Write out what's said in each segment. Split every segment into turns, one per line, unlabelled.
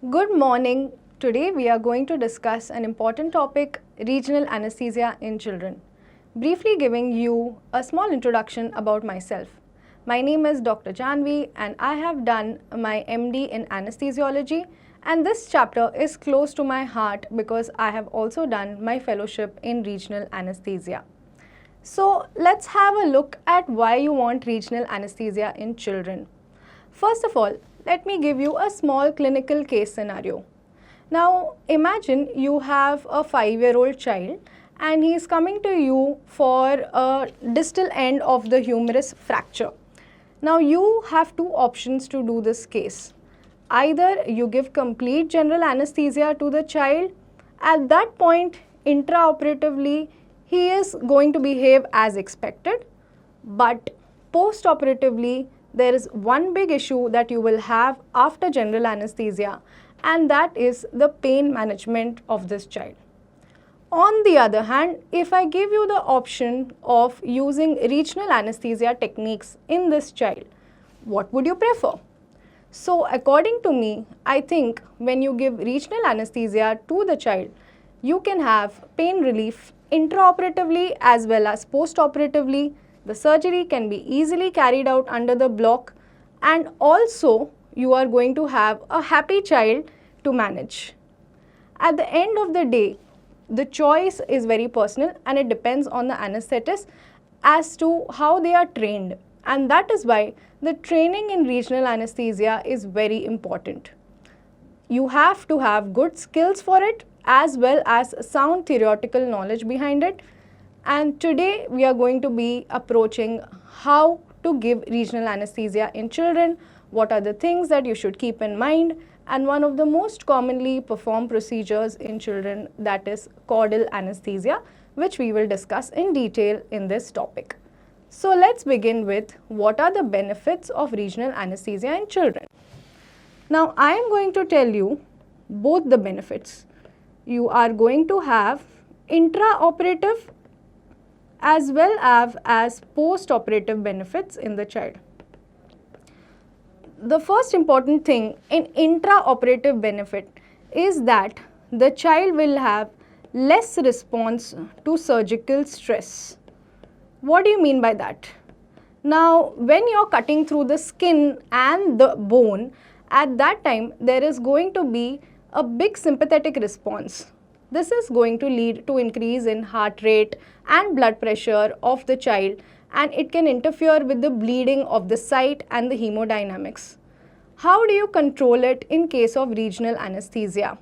Good morning. Today we are going to discuss an important topic, regional anesthesia in children. Briefly giving you a small introduction about myself. My name is Dr. Jhanvi and I have done my MD in anesthesiology, and this chapter is close to my heart because I have also done my fellowship in regional anesthesia. So let's have a look at why you want regional anesthesia in children. First of all, let me give you a small clinical case scenario. Now imagine you have a 5-year-old child and he is coming to you for a distal end of the humerus fracture. Now you have two options to do this case. Either you give complete general anesthesia to the child. At that point, intraoperatively, he is going to behave as expected, but post-operatively, there is one big issue that you will have after general anesthesia, and that is the pain management of this child. On the other hand, if I give you the option of using regional anesthesia techniques in this child, what would you prefer? So according to me, I think when you give regional anesthesia to the child, you can have pain relief intraoperatively as well as postoperatively. The surgery can be easily carried out under the block, and also you are going to have a happy child to manage. At the end of the day, the choice is very personal and it depends on the anesthetist as to how they are trained, and that is why the training in regional anesthesia is very important. You have to have good skills for it as well as sound theoretical knowledge behind it. And today we are going to be approaching how to give regional anesthesia in children, what are the things that you should keep in mind, and one of the most commonly performed procedures in children, that is caudal anesthesia, which we will discuss in detail in this topic. So let's begin with what are the benefits of regional anesthesia in children. Now I am going to tell you both the benefits. You are going to have intraoperative as well as post-operative benefits in the child. The first important thing in intraoperative benefit is that the child will have less response to surgical stress. What do you mean by that? Now, when you are cutting through the skin and the bone, at that time there is going to be a big sympathetic response. This is going to lead to increase in heart rate and blood pressure of the child, and it can interfere with the bleeding of the site and the hemodynamics. How do you control it in case of regional anesthesia?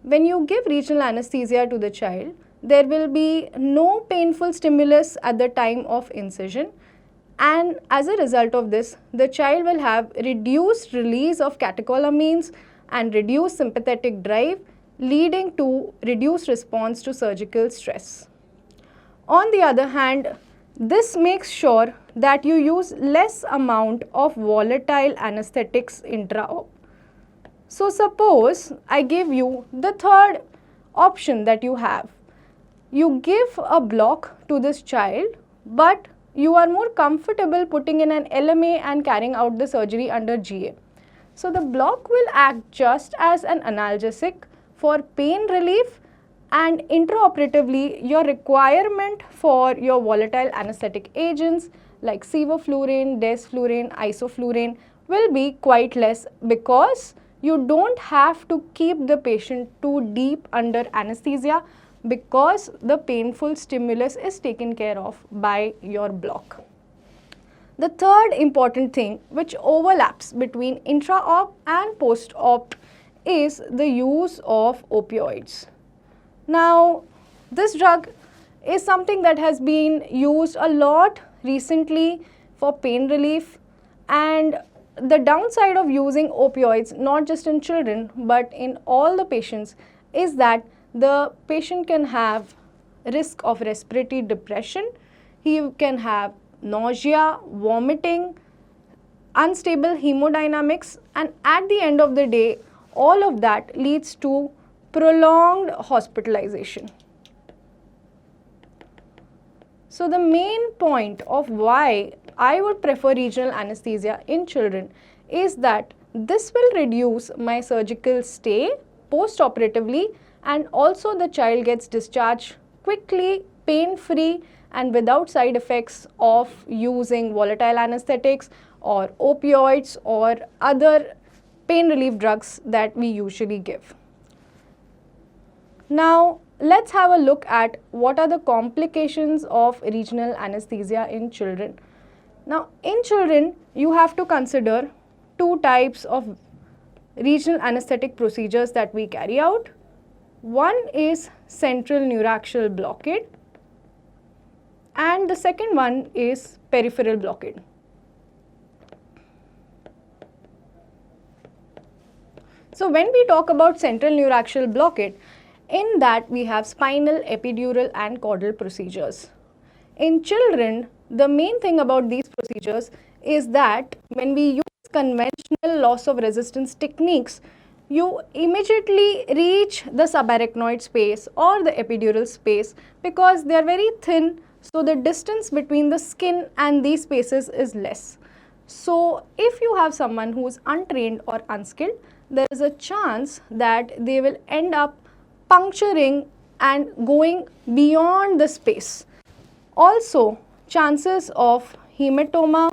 When you give regional anesthesia to the child, there will be no painful stimulus at the time of incision, and as a result of this, the child will have reduced release of catecholamines and reduced sympathetic drive, leading to reduced response to surgical stress. On the other hand, this makes sure that you use less amount of volatile anesthetics intra-op. So suppose I give you the third option that you have. You give a block to this child, but you are more comfortable putting in an LMA and carrying out the surgery under GA. So the block will act just as an analgesic for pain relief, and intraoperatively your requirement for your volatile anesthetic agents like sevoflurane, desflurane, isoflurane will be quite less because you don't have to keep the patient too deep under anesthesia because the painful stimulus is taken care of by your block. The third important thing which overlaps between intra-op and post-op is the use of opioids. Now, this drug is something that has been used a lot recently for pain relief, and the downside of using opioids, not just in children but in all the patients, is that the patient can have risk of respiratory depression, he can have nausea, vomiting, unstable hemodynamics, and at the end of the day, all of that leads to prolonged hospitalization. So the main point of why I would prefer regional anesthesia in children is that This will reduce my surgical stay post-operatively, and also the child gets discharged quickly, pain-free, and without side effects of using volatile anesthetics or opioids or other pain relief drugs that we usually give. Now, let's have a look at what are the complications of regional anesthesia in children. Now, in children, you have to consider two types of regional anesthetic procedures that we carry out. One is central neuraxial blockade, and the second one is peripheral blockade. So, when we talk about central neuraxial blockade, in that we have spinal, epidural and caudal procedures. In children, the main thing about these procedures is that when we use conventional loss of resistance techniques, you immediately reach the subarachnoid space or the epidural space because they are very thin, so the distance between the skin and these spaces is less. So, if you have someone who is untrained or unskilled, there is a chance that they will end up puncturing and going beyond the space. Also, chances of hematoma,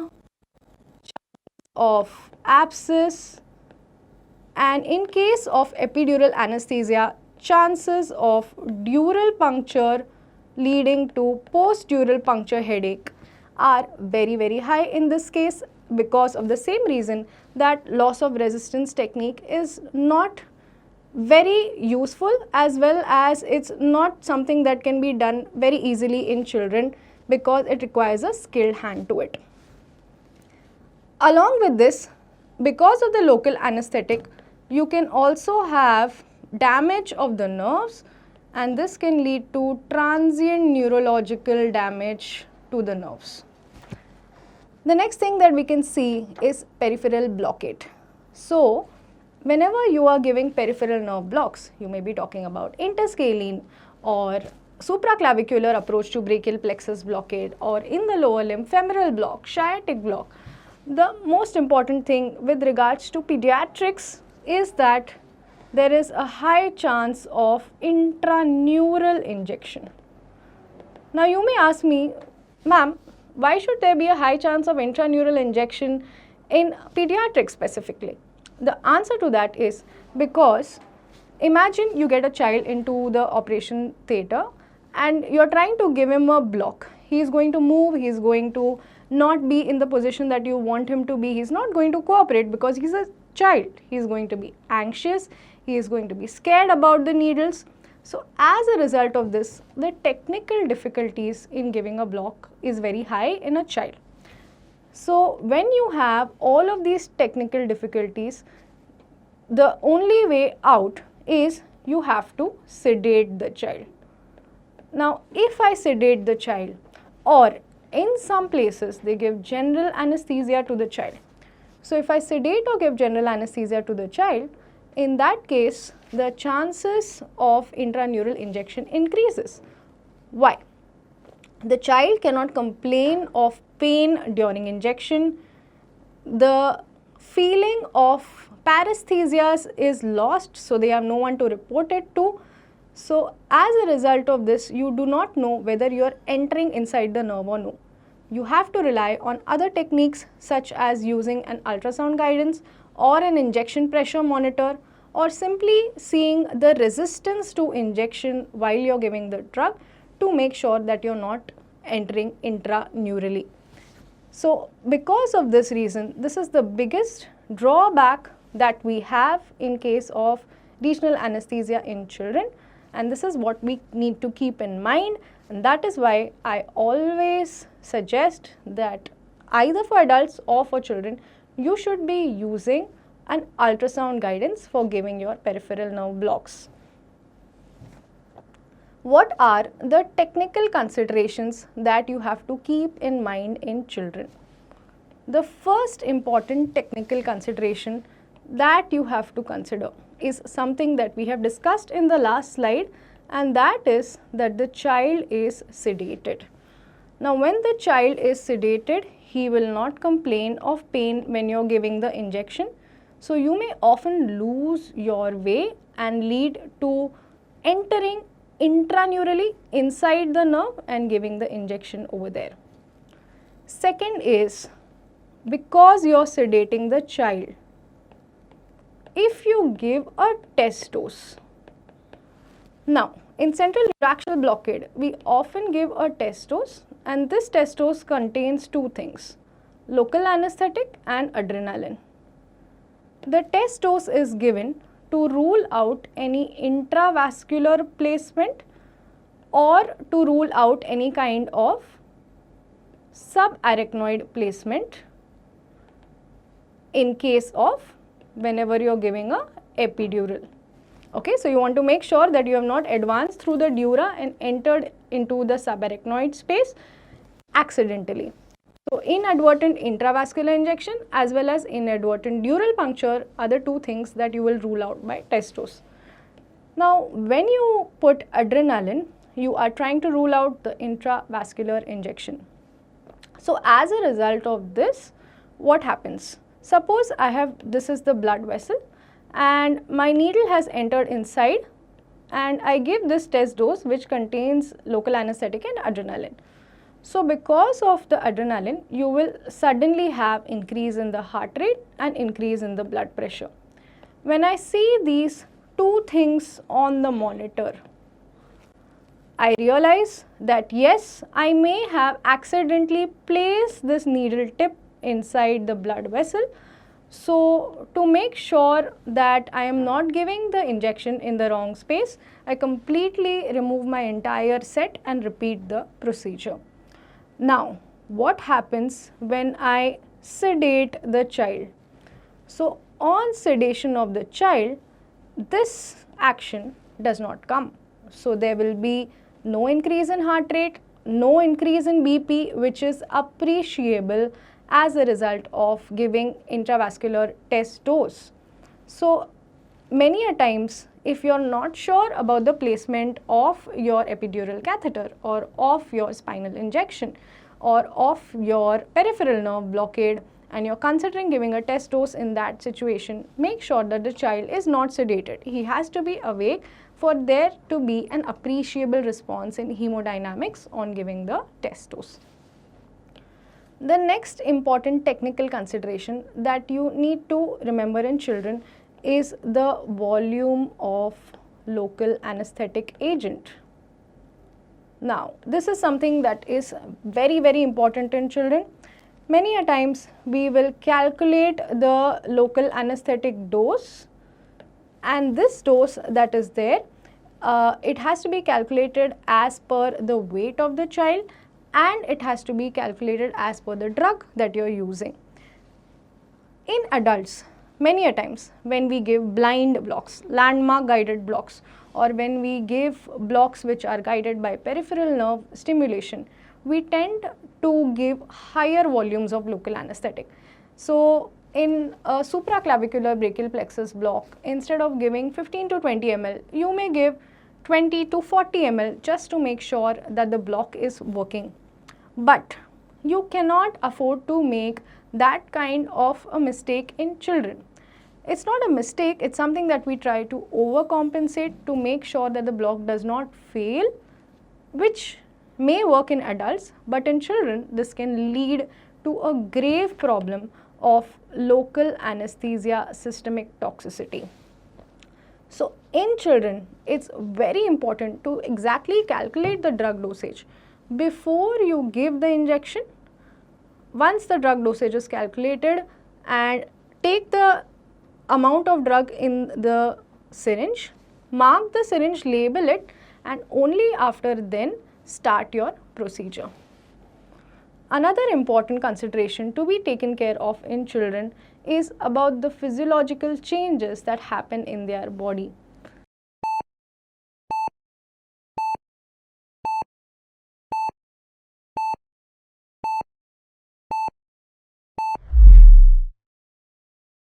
chances of abscess, and in case of epidural anesthesia, chances of dural puncture leading to post-dural puncture headache are very high in this case, because of the same reason that loss of resistance technique is not very useful, as well as it's not something that can be done very easily in children because it requires a skilled hand to it. Along with this, because of the local anesthetic, you can also have damage of the nerves, and this can lead to transient neurological damage to the nerves. The next thing that we can see is peripheral blockade. So, whenever you are giving peripheral nerve blocks, you may be talking about interscalene or supraclavicular approach to brachial plexus blockade, or in the lower limb femoral block, sciatic block. The most important thing with regards to pediatrics is that there is a high chance of intraneural injection. Now, you may ask me, ma'am, why should there be a high chance of intraneural injection in pediatrics specifically? The answer to that is because imagine you get a child into the operation theatre and you are trying to give him a block. He is going to move, he is going to not be in the position that you want him to be, he is not going to cooperate because he is a child. He is going to be anxious, he is going to be scared about the needles. So, as a result of this, the technical difficulties in giving a block is very high in a child. So, when you have all of these technical difficulties, the only way out is you have to sedate the child. Now, if I sedate the child, or in some places they give general anesthesia to the child. So, if I sedate or give general anesthesia to the child, in that case the chances of intraneural injection increases. Why? The child cannot complain of pain during injection. The feeling of paresthesias is lost, so they have no one to report it to. So, as a result of this, you do not know whether you are entering inside the nerve or no. You have to rely on other techniques such as using an ultrasound guidance or an injection pressure monitor, or simply seeing the resistance to injection while you are giving the drug to make sure that you are not entering intraneurally. So, because of this reason, this is the biggest drawback that we have in case of regional anesthesia in children, and this is what we need to keep in mind, and that is why I always suggest that either for adults or for children, you should be using an ultrasound guidance for giving your peripheral nerve blocks. What are the technical considerations that you have to keep in mind in children? The first important technical consideration that you have to consider is something that we have discussed in the last slide, and that is that the child is sedated. Now, when the child is sedated, he will not complain of pain when you are giving the injection, So you may often lose your way and lead to entering intraneurally inside the nerve and giving the injection over there. Second is, because you're sedating the child, if you give a test dose. Now, in central neuraxial blockade, we often give a test dose, and this test dose contains two things, local anesthetic and adrenaline. The test dose is given to rule out any intravascular placement or to rule out any kind of subarachnoid placement in case of whenever you are giving a epidural. Okay, so you want to make sure that you have not advanced through the dura and entered into the subarachnoid space accidentally. So inadvertent intravascular injection as well as inadvertent dural puncture are the two things that you will rule out by test dose. Now, when you put adrenaline, you are trying to rule out the intravascular injection. So as a result of this, what happens? Suppose this is the blood vessel and my needle has entered inside and I give this test dose which contains local anesthetic and adrenaline. So because of the adrenaline, you will suddenly have increase in the heart rate and increase in the blood pressure. When I see these two things on the monitor, I realize that yes, I may have accidentally placed this needle tip inside the blood vessel. So to make sure that I am not giving the injection in the wrong space, I completely remove my entire set and repeat the procedure. Now, what happens when I sedate the child? So on sedation of the child, this action does not come. So there will be no increase in heart rate, no increase in BP, which is appreciable as a result of giving intravascular test dose. So many a times, if you're not sure about the placement of your epidural catheter or of your spinal injection or of your peripheral nerve blockade and you're considering giving a test dose in that situation, make sure that the child is not sedated. He has to be awake for there to be an appreciable response in hemodynamics on giving the test dose. The next important technical consideration that you need to remember in children is the volume of local anesthetic agent. Now, this is something that is very, very important in children. Many a times we will calculate the local anesthetic dose, and this dose that is there, it has to be calculated as per the weight of the child and it has to be calculated as per the drug that you are using. In adults, many a times when we give blind blocks, landmark guided blocks, or when we give blocks which are guided by peripheral nerve stimulation, we tend to give higher volumes of local anesthetic. So in a supraclavicular brachial plexus block, instead of giving 15 to 20 ml, you may give 20 to 40 ml just to make sure that the block is working. But you cannot afford to make that kind of a mistake in children. It's not a mistake, it's something that we try to overcompensate to make sure that the block does not fail, which may work in adults, but in children this can lead to a grave problem of local anesthesia systemic toxicity. So in children, it's very important to exactly calculate the drug dosage before you give the injection. Once the drug dosage is calculated, and take the amount of drug in the syringe, mark the syringe, label it, and only after then start your procedure. Another important consideration to be taken care of in children is about the physiological changes that happen in their body.